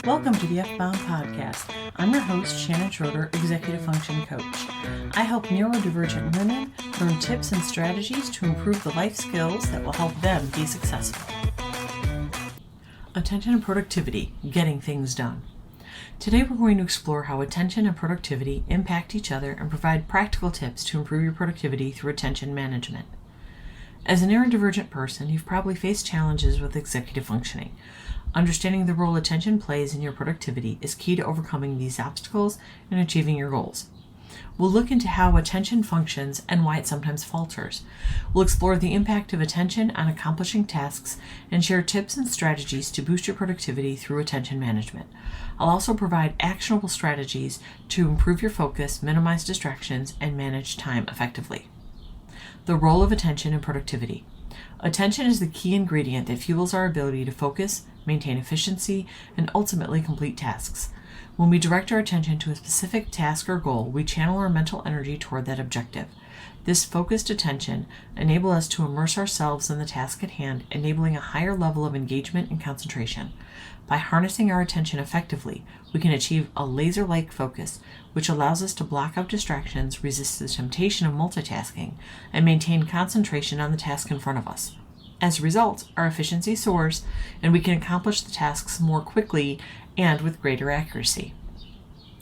Welcome to the F-Bound Podcast. I'm your host, Shannon Schroeder, Executive Function Coach. I help neurodivergent women learn tips and strategies to improve the life skills that will help them be successful. Attention and productivity, getting things done. Today we're going to explore how attention and productivity impact each other and provide practical tips to improve your productivity through attention management. As a neurodivergent person, you've probably faced challenges with executive functioning. Understanding the role attention plays in your productivity is key to overcoming these obstacles and achieving your goals. We'll look into how attention functions and why it sometimes falters. We'll explore the impact of attention on accomplishing tasks and share tips and strategies to boost your productivity through attention management. I'll also provide actionable strategies to improve your focus, minimize distractions, and manage time effectively. The role of attention in productivity. Attention is the key ingredient that fuels our ability to focus, maintain efficiency, and ultimately complete tasks. When we direct our attention to a specific task or goal, we channel our mental energy toward that objective. This focused attention enables us to immerse ourselves in the task at hand, enabling a higher level of engagement and concentration. By harnessing our attention effectively, we can achieve a laser-like focus, which allows us to block out distractions, resist the temptation of multitasking, and maintain concentration on the task in front of us. As a result, our efficiency soars, and we can accomplish the tasks more quickly and with greater accuracy.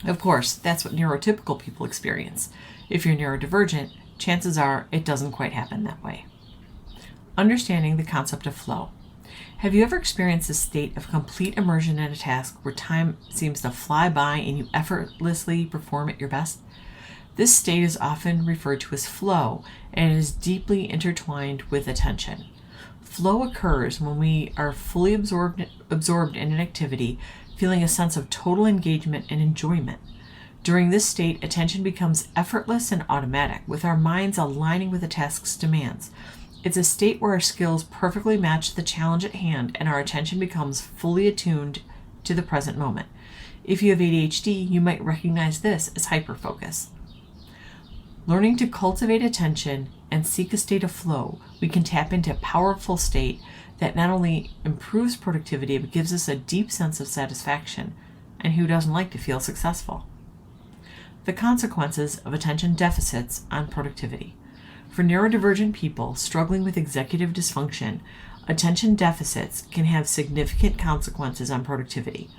Of course, that's what neurotypical people experience. If you're neurodivergent, chances are it doesn't quite happen that way. Understanding the concept of flow. Have you ever experienced a state of complete immersion in a task where time seems to fly by and you effortlessly perform at your best? This state is often referred to as flow and is deeply intertwined with attention. Flow occurs when we are fully absorbed in an activity, feeling a sense of total engagement and enjoyment. During this state, attention becomes effortless and automatic, with our minds aligning with the task's demands. It's a state where our skills perfectly match the challenge at hand and our attention becomes fully attuned to the present moment. If you have ADHD, you might recognize this as hyperfocus. Learning to cultivate attention and seek a state of flow, we can tap into a powerful state that not only improves productivity, but gives us a deep sense of satisfaction. And who doesn't like to feel successful? The consequences of attention deficits on productivity. For neurodivergent people struggling with executive dysfunction, attention deficits can have significant consequences on productivity.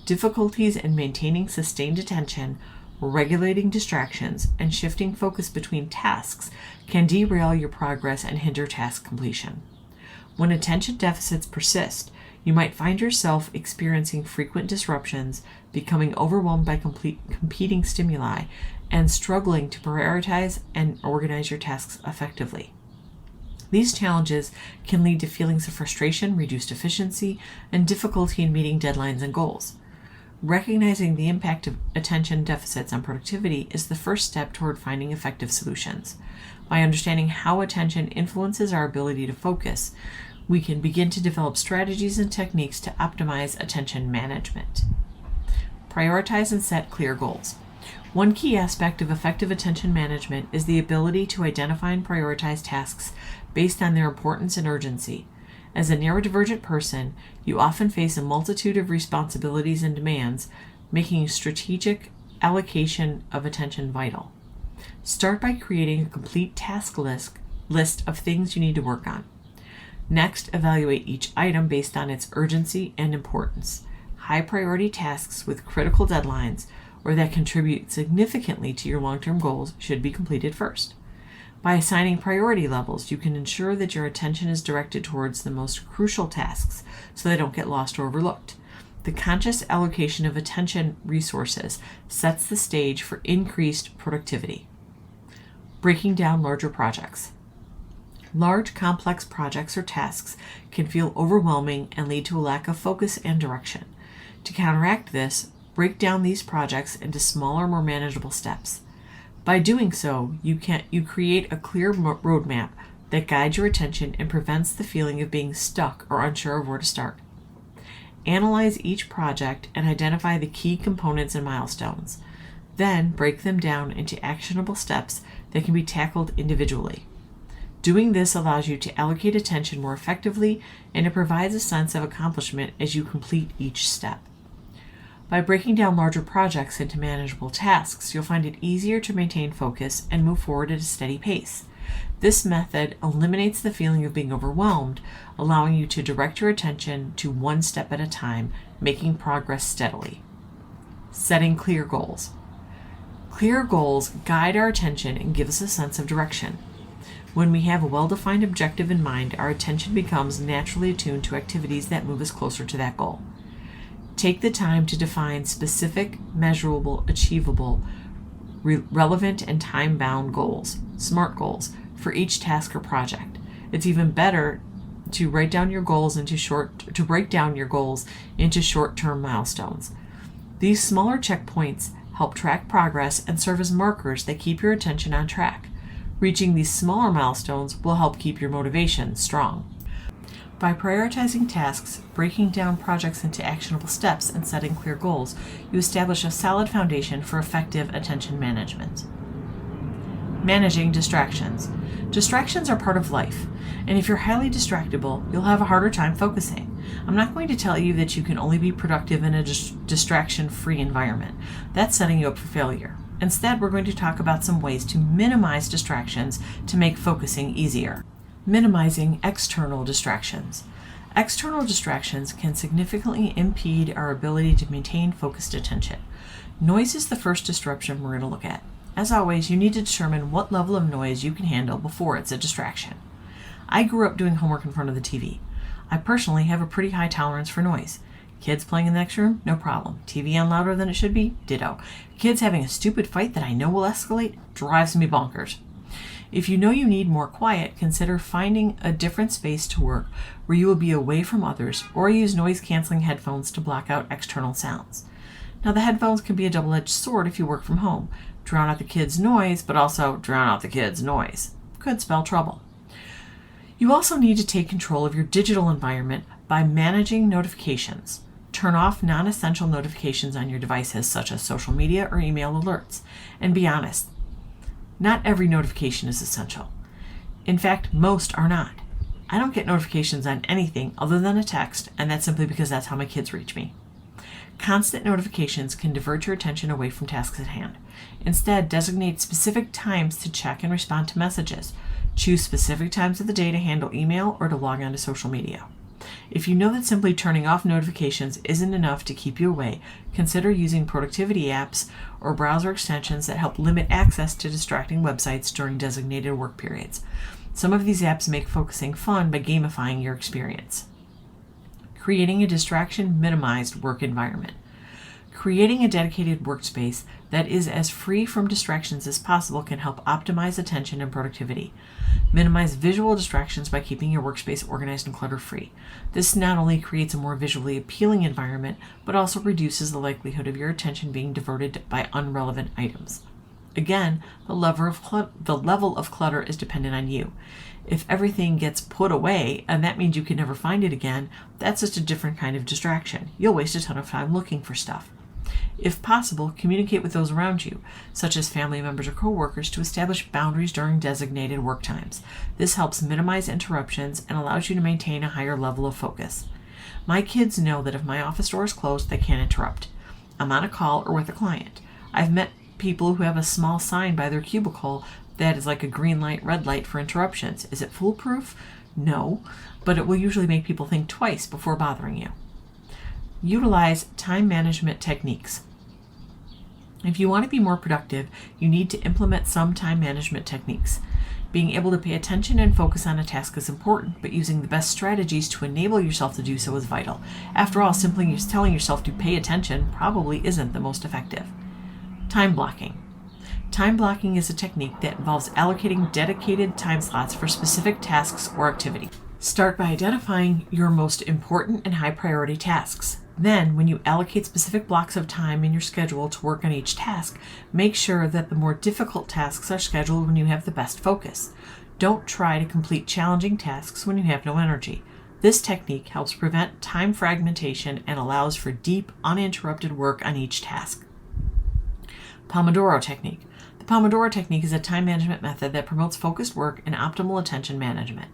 Difficulties in maintaining sustained attention, regulating distractions, and shifting focus between tasks can derail your progress and hinder task completion. When attention deficits persist, you might find yourself experiencing frequent disruptions, becoming overwhelmed by competing stimuli, and struggling to prioritize and organize your tasks effectively. These challenges can lead to feelings of frustration, reduced efficiency, and difficulty in meeting deadlines and goals. Recognizing the impact of attention deficits on productivity is the first step toward finding effective solutions. By understanding how attention influences our ability to focus, we can begin to develop strategies and techniques to optimize attention management. Prioritize and set clear goals. One key aspect of effective attention management is the ability to identify and prioritize tasks based on their importance and urgency. As a neurodivergent person, you often face a multitude of responsibilities and demands, making strategic allocation of attention vital. Start by creating a complete task list of things you need to work on. Next, evaluate each item based on its urgency and importance. High priority tasks with critical deadlines or that contribute significantly to your long-term goals should be completed first. By assigning priority levels, you can ensure that your attention is directed towards the most crucial tasks so they don't get lost or overlooked. The conscious allocation of attention resources sets the stage for increased productivity. Breaking down larger projects. Large, complex projects or tasks can feel overwhelming and lead to a lack of focus and direction. To counteract this, break down these projects into smaller, more manageable steps. By doing so, you create a clear roadmap that guides your attention and prevents the feeling of being stuck or unsure of where to start. Analyze each project and identify the key components and milestones. Then break them down into actionable steps that can be tackled individually. Doing this allows you to allocate attention more effectively, and it provides a sense of accomplishment as you complete each step. By breaking down larger projects into manageable tasks, you'll find it easier to maintain focus and move forward at a steady pace. This method eliminates the feeling of being overwhelmed, allowing you to direct your attention to one step at a time, making progress steadily. Setting clear goals. Clear goals guide our attention and give us a sense of direction. When we have a well-defined objective in mind, our attention becomes naturally attuned to activities that move us closer to that goal. Take the time to define specific, measurable, achievable, relevant, and time-bound goals, SMART goals, for each task or project. It's even better to break down your goals into short-term milestones. These smaller checkpoints help track progress and serve as markers that keep your attention on track. Reaching these smaller milestones will help keep your motivation strong. By prioritizing tasks, breaking down projects into actionable steps, and setting clear goals, you establish a solid foundation for effective attention management. Managing distractions. Distractions are part of life, and if you're highly distractible, you'll have a harder time focusing. I'm not going to tell you that you can only be productive in a distraction-free environment. That's setting you up for failure. Instead, we're going to talk about some ways to minimize distractions to make focusing easier. Minimizing external distractions. External distractions can significantly impede our ability to maintain focused attention. Noise is the first disruption we're going to look at. As always, you need to determine what level of noise you can handle before it's a distraction. I grew up doing homework in front of the TV. I personally have a pretty high tolerance for noise. Kids playing in the next room? No problem. TV on louder than it should be? Ditto. Kids having a stupid fight that I know will escalate? Drives me bonkers. If you know you need more quiet, consider finding a different space to work where you will be away from others, or use noise-canceling headphones to block out external sounds. Now, the headphones can be a double-edged sword if you work from home. Drown out the kids' noise, but also drown out the kids' noise. Could spell trouble. You also need to take control of your digital environment by managing notifications. Turn off non-essential notifications on your devices, such as social media or email alerts. And be honest, not every notification is essential. In fact, most are not. I don't get notifications on anything other than a text, and that's simply because that's how my kids reach me. Constant notifications can divert your attention away from tasks at hand. Instead, designate specific times to check and respond to messages. Choose specific times of the day to handle email or to log on to social media. If you know that simply turning off notifications isn't enough to keep you away, consider using productivity apps or browser extensions that help limit access to distracting websites during designated work periods. Some of these apps make focusing fun by gamifying your experience. Creating a distraction-minimized work environment. Creating a dedicated workspace that is as free from distractions as possible can help optimize attention and productivity. Minimize visual distractions by keeping your workspace organized and clutter-free. This not only creates a more visually appealing environment, but also reduces the likelihood of your attention being diverted by unrelevant items. Again, the level of clutter is dependent on you. If everything gets put away, and that means you can never find it again, that's just a different kind of distraction. You'll waste a ton of time looking for stuff. If possible, communicate with those around you, such as family members or coworkers, to establish boundaries during designated work times. This helps minimize interruptions and allows you to maintain a higher level of focus. My kids know that if my office door is closed, they can't interrupt. I'm on a call or with a client. I've met people who have a small sign by their cubicle that is like a green light, red light for interruptions. Is it foolproof? No, but it will usually make people think twice before bothering you. Utilize time management techniques. If you want to be more productive, you need to implement some time management techniques. Being able to pay attention and focus on a task is important, but using the best strategies to enable yourself to do so is vital. After all, simply telling yourself to pay attention probably isn't the most effective. Time blocking. Time blocking is a technique that involves allocating dedicated time slots for specific tasks or activities. Start by identifying your most important and high priority tasks. Then, when you allocate specific blocks of time in your schedule to work on each task, make sure that the more difficult tasks are scheduled when you have the best focus. Don't try to complete challenging tasks when you have no energy. This technique helps prevent time fragmentation and allows for deep, uninterrupted work on each task. Pomodoro technique. The Pomodoro technique is a time management method that promotes focused work and optimal attention management.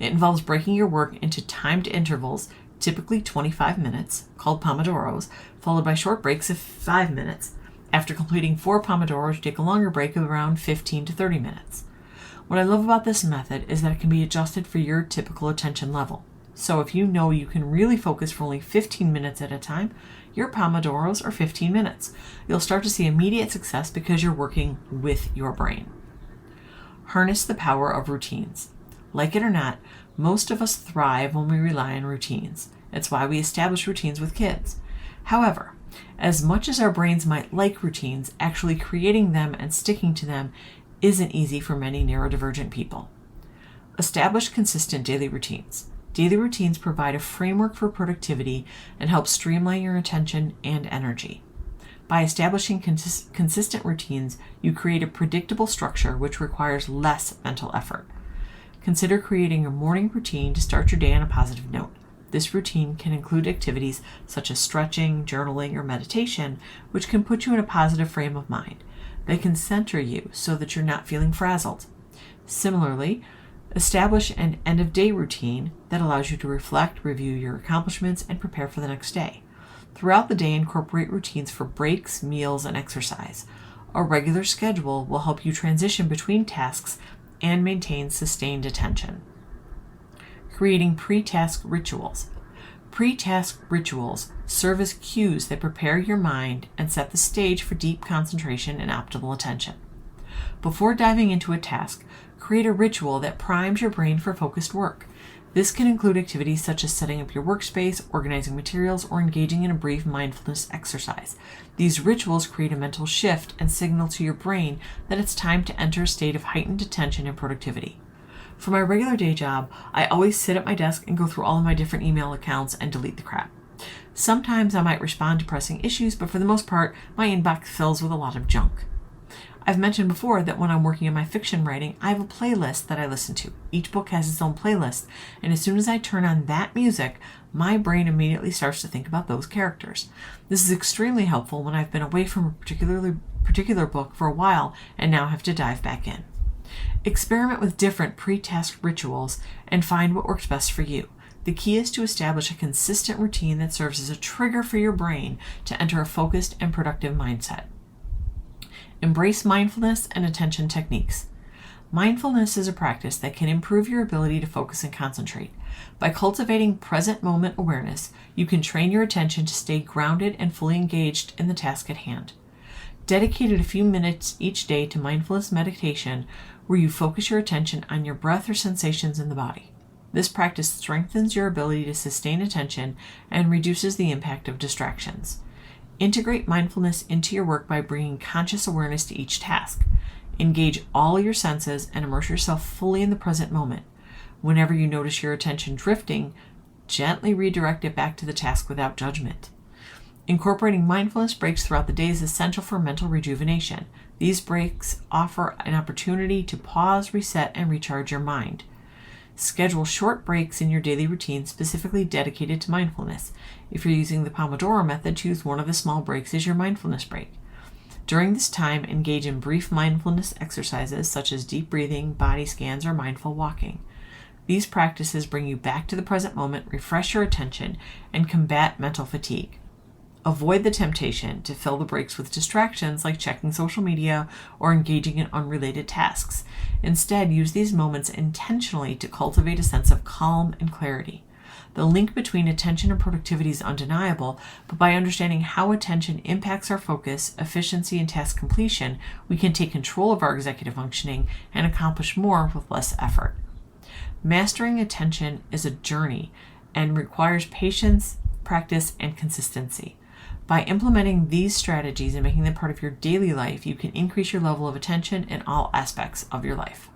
It involves breaking your work into timed intervals, typically 25 minutes, called Pomodoros, followed by short breaks of 5 minutes. After completing 4 Pomodoros, you take a longer break of around 15 to 30 minutes. What I love about this method is that it can be adjusted for your typical attention level. So if you know you can really focus for only 15 minutes at a time, your Pomodoros are 15 minutes. You'll start to see immediate success because you're working with your brain. Harness the power of routines. Like it or not, most of us thrive when we rely on routines. It's why we establish routines with kids. However, as much as our brains might like routines, actually creating them and sticking to them isn't easy for many neurodivergent people. Establish consistent daily routines. Daily routines provide a framework for productivity and help streamline your attention and energy. By establishing consistent routines, you create a predictable structure which requires less mental effort. Consider creating a morning routine to start your day on a positive note. This routine can include activities such as stretching, journaling, or meditation, which can put you in a positive frame of mind. They can center you so that you're not feeling frazzled. Similarly, establish an end-of-day routine that allows you to reflect, review your accomplishments, and prepare for the next day. Throughout the day, incorporate routines for breaks, meals, and exercise. A regular schedule will help you transition between tasks and maintain sustained attention. Creating pre-task rituals. Pre-task rituals serve as cues that prepare your mind and set the stage for deep concentration and optimal attention. Before diving into a task, create a ritual that primes your brain for focused work. This can include activities such as setting up your workspace, organizing materials, or engaging in a brief mindfulness exercise. These rituals create a mental shift and signal to your brain that it's time to enter a state of heightened attention and productivity. For my regular day job, I always sit at my desk and go through all of my different email accounts and delete the crap. Sometimes I might respond to pressing issues, but for the most part, my inbox fills with a lot of junk. I've mentioned before that when I'm working on my fiction writing, I have a playlist that I listen to. Each book has its own playlist, and as soon as I turn on that music, my brain immediately starts to think about those characters. This is extremely helpful when I've been away from a particular book for a while and now have to dive back in. Experiment with different pre-task rituals and find what works best for you. The key is to establish a consistent routine that serves as a trigger for your brain to enter a focused and productive mindset. Embrace mindfulness and attention techniques. Mindfulness is a practice that can improve your ability to focus and concentrate. By cultivating present moment awareness, you can train your attention to stay grounded and fully engaged in the task at hand. Dedicate a few minutes each day to mindfulness meditation where you focus your attention on your breath or sensations in the body. This practice strengthens your ability to sustain attention and reduces the impact of distractions. Integrate mindfulness into your work by bringing conscious awareness to each task. Engage all your senses and immerse yourself fully in the present moment. Whenever you notice your attention drifting, gently redirect it back to the task without judgment. Incorporating mindfulness breaks throughout the day is essential for mental rejuvenation. These breaks offer an opportunity to pause, reset, and recharge your mind. Schedule short breaks in your daily routine specifically dedicated to mindfulness. If you're using the Pomodoro method, choose one of the small breaks as your mindfulness break. During this time, engage in brief mindfulness exercises such as deep breathing, body scans, or mindful walking. These practices bring you back to the present moment, refresh your attention, and combat mental fatigue. Avoid the temptation to fill the breaks with distractions like checking social media or engaging in unrelated tasks. Instead, use these moments intentionally to cultivate a sense of calm and clarity. The link between attention and productivity is undeniable, but by understanding how attention impacts our focus, efficiency, and task completion, we can take control of our executive functioning and accomplish more with less effort. Mastering attention is a journey and requires patience, practice, and consistency. By implementing these strategies and making them part of your daily life, you can increase your level of attention in all aspects of your life.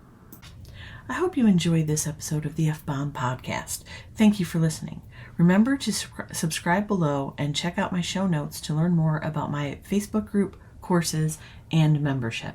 I hope you enjoyed this episode of the F-Bomb Podcast. Thank you for listening. Remember to subscribe below and check out my show notes to learn more about my Facebook group, courses, and membership.